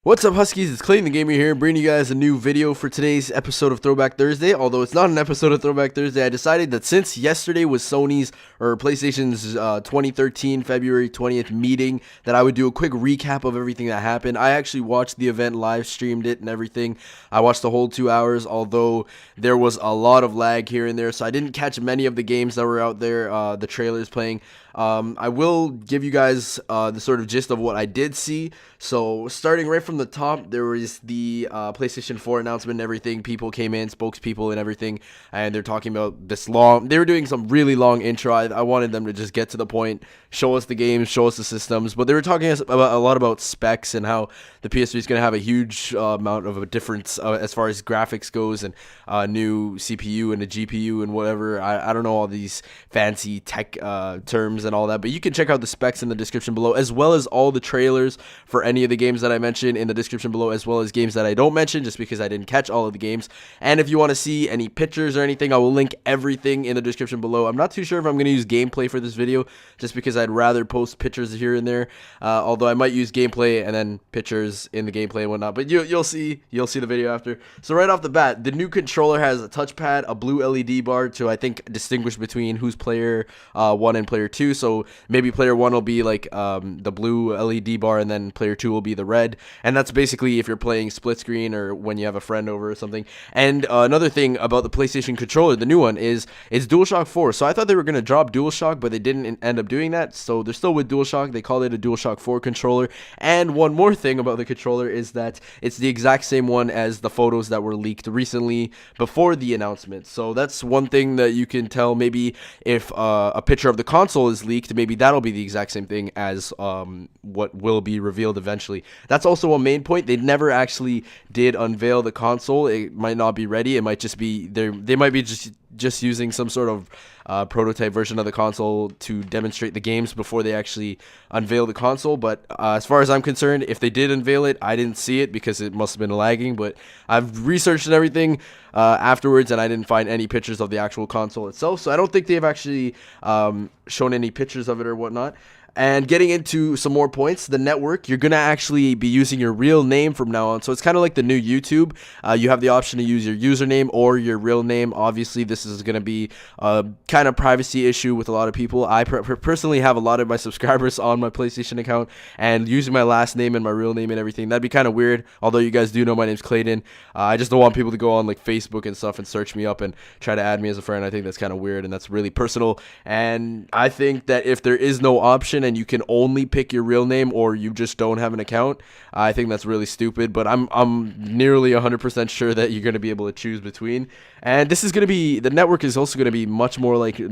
What's up, Huskies? It's Clayton the Gamer here, bringing you guys a new video for today's episode of Throwback Thursday. Although it's not an episode of Throwback Thursday, I decided that since yesterday was Sony's or PlayStation's 2013 February 20th meeting, that I would do a quick recap of everything that happened. I actually watched the event, live streamed it and everything. I watched the whole 2 hours, although there was a lot of lag here and there, so I didn't catch many of the games that were out there, the trailers playing. I will give you guys the sort of gist of what I did see. So starting right from the top, there was the PlayStation 4 announcement and everything. People came in, spokespeople and everything, and they're talking about this long. They were doing some really long intro. I wanted them to just get to the point, show us the games, show us the systems. But they were talking a lot about specs and how the PS3 is going to have a huge amount of a difference as far as graphics goes, and new CPU and a GPU and whatever. I don't know all these fancy tech terms and all that, but you can check out the specs in the description below, as well as all the trailers for any of the games that I mentioned in the description below, as well as games that I don't mention just because I didn't catch all of the games. And if you want to see any pictures or anything, I will link everything in the description below. I'm not too sure if I'm going to use gameplay for this video, just because I'd rather post pictures here and there, although I might use gameplay and then pictures in the gameplay and whatnot, but you'll see the video after. So right off the bat, the new controller has a touchpad, a blue LED bar to, I think, distinguish between who's player 1 and player 2. So maybe player 1 will be like the blue LED bar, and then player 2 will be the red. And that's basically if you're playing split screen or when you have a friend over or something. And another thing about the PlayStation controller, the new one, is it's DualShock 4. So I thought they were going to drop DualShock, but they didn't end up doing that. So they're still with DualShock. They call it a DualShock 4 controller. And one more thing about the controller is that it's the exact same one as the photos that were leaked recently before the announcement. So that's one thing that you can tell. Maybe if a picture of the console is leaked, maybe that'll be the exact same thing as what will be revealed eventually. That's also a main point. They never actually did unveil the console. It might not be ready. It might just be they might be just using some sort of prototype version of the console to demonstrate the games before they actually unveil the console. But as far as I'm concerned, if they did unveil it, I didn't see it because it must have been lagging. But I've researched and everything afterwards, and I didn't find any pictures of the actual console itself. So I don't think they've actually shown any pictures of it or whatnot. And getting into some more points, the network, you're going to actually be using your real name from now on. So it's kind of like the new YouTube. You have the option to use your username or your real name. Obviously, this is going to be a kind of privacy issue with a lot of people. I personally have a lot of my subscribers on my PlayStation account, and using my last name and my real name and everything, that'd be kind of weird. Although you guys do know my name's Clayton. I just don't want people to go on like Facebook and stuff and search me up and try to add me as a friend. I think that's kind of weird, and that's really personal. And I think that if there is no option and you can only pick your real name, or you just don't have an account, I think that's really stupid. But I'm nearly 100% sure that you're going to be able to choose between. And this is going to be, the network is also going to be much more like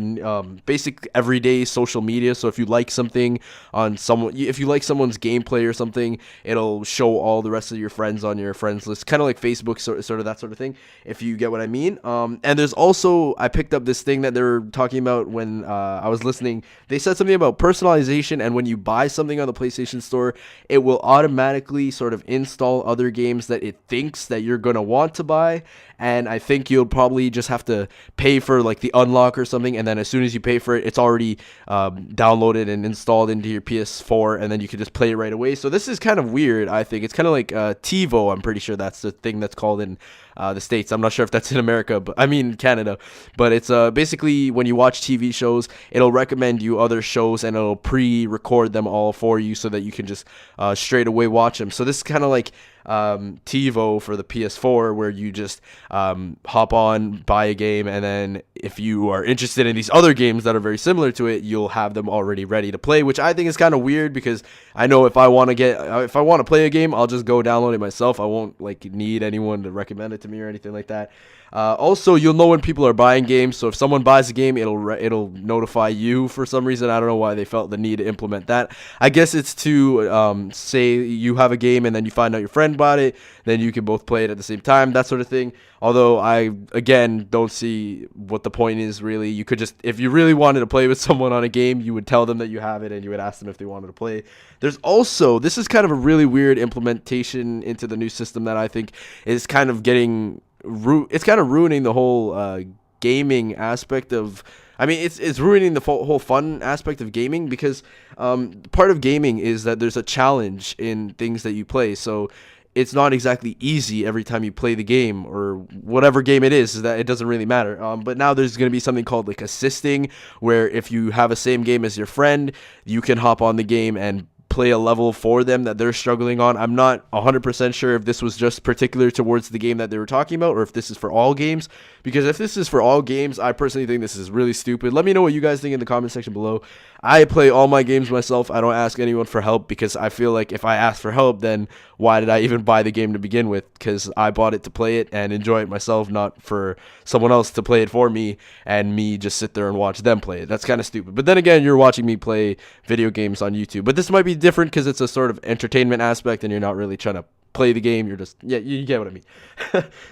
basic everyday social media. So if you like something on someone, if you like someone's gameplay or something, it'll show all the rest of your friends on your friends list, kind of like Facebook, sort of that sort of thing, if you get what I mean. And there's also, I picked up this thing that they were talking about when I was listening. They said something about personalization, and when you buy something on the PlayStation Store, it will automatically sort of install other games that it thinks that you're going to want to buy. And I think you'll probably just have to pay for like the unlock or something, and then as soon as you pay for it, it's already downloaded and installed into your PS4, and then you can just play it right away. So this is kind of weird. I think it's kind of like TiVo. I'm pretty sure that's the thing that's called in the States. I'm not sure if that's in America, but I mean Canada. But it's basically when you watch TV shows, it'll recommend you other shows, and it'll pre-record them all for you so that you can just straight away watch them. So this is kind of like TiVo for the PS4, where you just hop on, buy a game, and then if you are interested in these other games that are very similar to it, you'll have them already ready to play, which I think is kind of weird, because I know if I want to play a game, I'll just go download it myself. I won't like need anyone to recommend it to me or anything like that. Also, you'll know when people are buying games, so if someone buys a game, it'll notify you for some reason. I don't know why they felt the need to implement that. I guess it's to say you have a game and then you find out your friend bought it, then you can both play it at the same time, that sort of thing. Although I, again, don't see what the point is really. You could just, if you really wanted to play with someone on a game, you would tell them that you have it and you would ask them if they wanted to play. There's also, this is kind of a really weird implementation into the new system that I think is kind of getting, it's kind of ruining the whole gaming aspect of, I mean, it's ruining the whole fun aspect of gaming, because part of gaming is that there's a challenge in things that you play. So it's not exactly easy every time you play the game, or whatever game it is that it doesn't really matter. But now there's going to be something called like assisting, where if you have a same game as your friend, you can hop on the game and play a level for them that they're struggling on. I'm not 100% sure if this was just particular towards the game that they were talking about, or if this is for all games, because if this is for all games, I personally think this is really stupid. Let me know what you guys think in the comment section below. I play all my games myself. I don't ask anyone for help, because I feel like if I ask for help, then why did I even buy the game to begin with? Because I bought it to play it and enjoy it myself, not for someone else to play it for me and me just sit there and watch them play it. That's kind of stupid. But then again, you're watching me play video games on YouTube. But this might be different because it's a sort of entertainment aspect and you're not really trying to play the game. You're just, yeah, you get what I mean.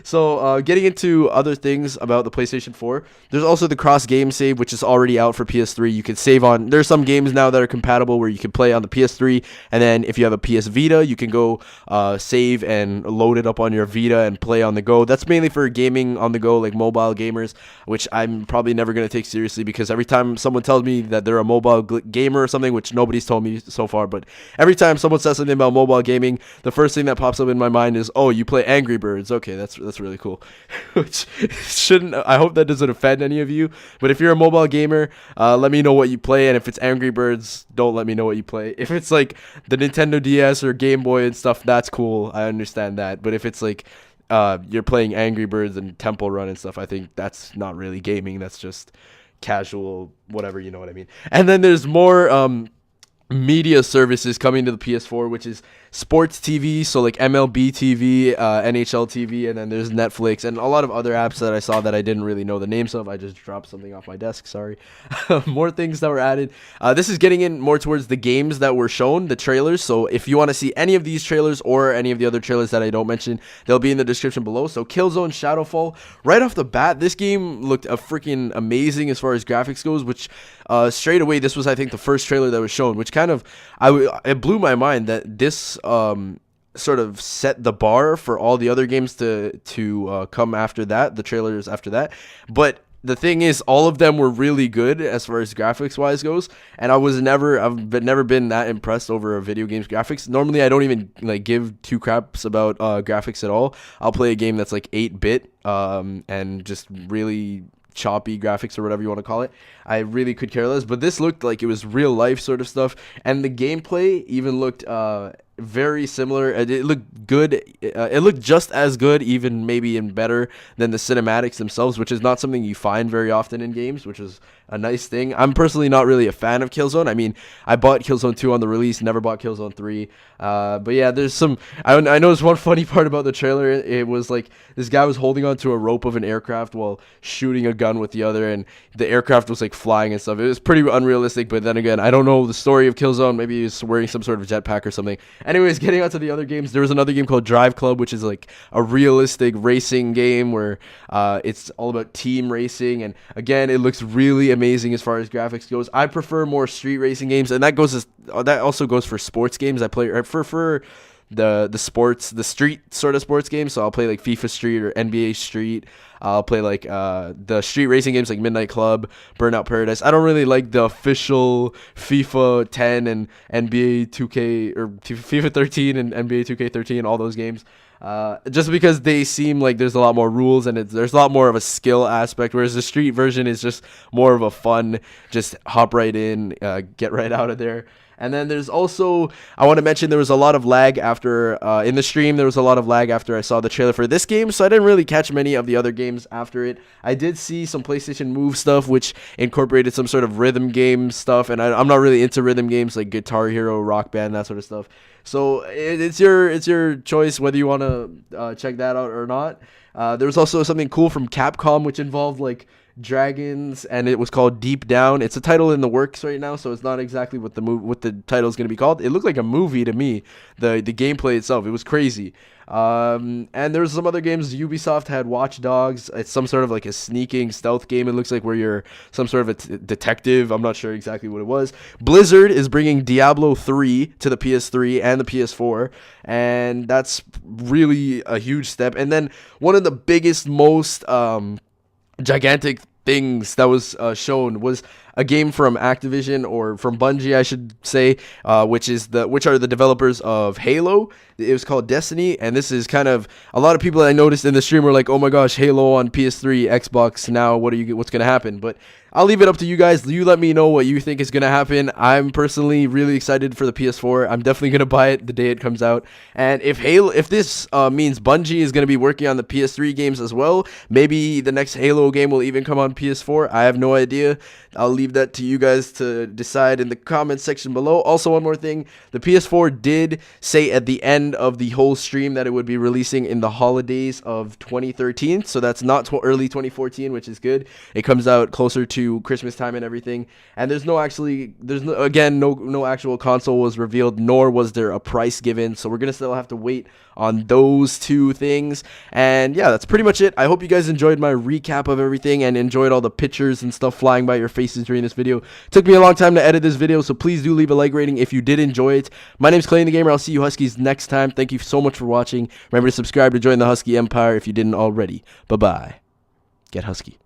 So getting into other things about the PlayStation 4, there's also the cross game save, which is already out for PS3. You can save on, there's some games now that are compatible where you can play on the PS3, and then if you have a PS Vita, you can go save and load it up on your Vita and play on the go. That's mainly for gaming on the go, like mobile gamers, which I'm probably never going to take seriously, because every time someone tells me that they're a mobile gamer or something, which nobody's told me so far, but every time someone says something about mobile gaming, the first thing that pops up in my mind is, oh, you play Angry Birds. Okay, that's really cool. Which shouldn't, I hope that doesn't offend any of you, but if you're a mobile gamer, let me know what you play, and if it's Angry Birds, don't let me know what you play. If it's like the Nintendo DS or Game Boy and stuff, that's cool, I understand that, but if it's like you're playing Angry Birds and Temple Run and stuff, I think that's not really gaming, that's just casual whatever, you know what I mean. And then there's more media services coming to the PS4, which is sports TV, so like MLB TV, NHL TV, and then there's Netflix and a lot of other apps that I saw that I didn't really know the names of. I just dropped something off my desk, sorry. More things that were added. This is getting in more towards the games that were shown, the trailers, so if you want to see any of these trailers or any of the other trailers that I don't mention, they'll be in the description below. So Killzone Shadowfall, right off the bat, this game looked freaking amazing as far as graphics goes, which straight away, this was, I think, the first trailer that was shown, which kind of, it blew my mind that this sort of set the bar for all the other games to come after that, the trailers after that. But the thing is, all of them were really good as far as graphics wise goes, and I've never been that impressed over a video game's graphics. Normally I don't even like give two craps about graphics at all. I'll play a game that's like 8-bit and just really choppy graphics or whatever you want to call it. I really could care less, but this looked like it was real life sort of stuff, and the gameplay even looked very similar. It looked good. It looked just as good, even maybe even better than the cinematics themselves, which is not something you find very often in games, which is a nice thing. I'm personally not really a fan of Killzone. I mean, I bought Killzone 2 on the release, never bought Killzone 3. But yeah, there's some, I know there's one funny part about the trailer. It was like this guy was holding onto a rope of an aircraft while shooting a gun with the other, and the aircraft was like flying and stuff. It was pretty unrealistic, but then again, I don't know the story of Killzone. Maybe he's wearing some sort of jetpack or something. Anyways, getting on to the other games, there was another game called Drive Club, which is like a realistic racing game where it's all about team racing, and again, it looks really amazing as far as graphics goes. I prefer more street racing games, and that also goes for sports games. I prefer the street sort of sports games, so I'll play like FIFA Street or NBA Street. I'll play like the street racing games like Midnight Club, Burnout Paradise. I don't really like the official FIFA 10 and NBA 2K or FIFA 13 and NBA 2K13 and all those games. Just because they seem like there's a lot more rules and there's a lot more of a skill aspect, whereas the street version is just more of a fun, just hop right in, get right out of there. And then there's also, I want to mention there was a lot of lag after, in the stream, there was a lot of lag after I saw the trailer for this game, so I didn't really catch many of the other games after it. I did see some PlayStation Move stuff, which incorporated some sort of rhythm game stuff, and I'm not really into rhythm games like Guitar Hero, Rock Band, that sort of stuff. So it's your choice whether you want to check that out or not. There was also something cool from Capcom, which involved like dragons, and it was called Deep Down. It's a title in the works right now, so it's not exactly what the title is going to be called. It looked like a movie to me, the gameplay itself. It was crazy. And there was some other games. Ubisoft had Watch Dogs. It's some sort of like a sneaking stealth game, it looks like, where you're some sort of a detective. I'm not sure exactly what it was. Blizzard is bringing Diablo 3 to the PS3 and the PS4, and that's really a huge step. And then one of the biggest, most gigantic things that was shown was a game from Activision, or from Bungie, I should say, which are the developers of Halo. It was called Destiny, and this is kind of, a lot of people that I noticed in the stream were like, oh my gosh, Halo on PS3, Xbox now, what's gonna happen? But I'll leave it up to you guys. You let me know what you think is going to happen. I'm personally really excited for the PS4. I'm definitely going to buy it the day it comes out. And if this means Bungie is going to be working on the PS3 games as well, maybe the next Halo game will even come on PS4. I have no idea. I'll leave that to you guys to decide in the comments section below. Also, one more thing. The PS4 did say at the end of the whole stream that it would be releasing in the holidays of 2013. So that's not early 2014, which is good. It comes out closer to Christmas time and everything, and there's no actual console was revealed, nor was there a price given, so we're gonna still have to wait on those two things. And yeah, that's pretty much it. I hope you guys enjoyed my recap of everything and enjoyed all the pictures and stuff flying by your faces during this video. It took me a long time to edit this video, so please do leave a like rating if you did enjoy it. My name's Clay the Gamer. I'll see you Huskies next time. Thank you so much for watching. Remember to subscribe to join the Husky Empire if you didn't already. Bye bye. Get Husky.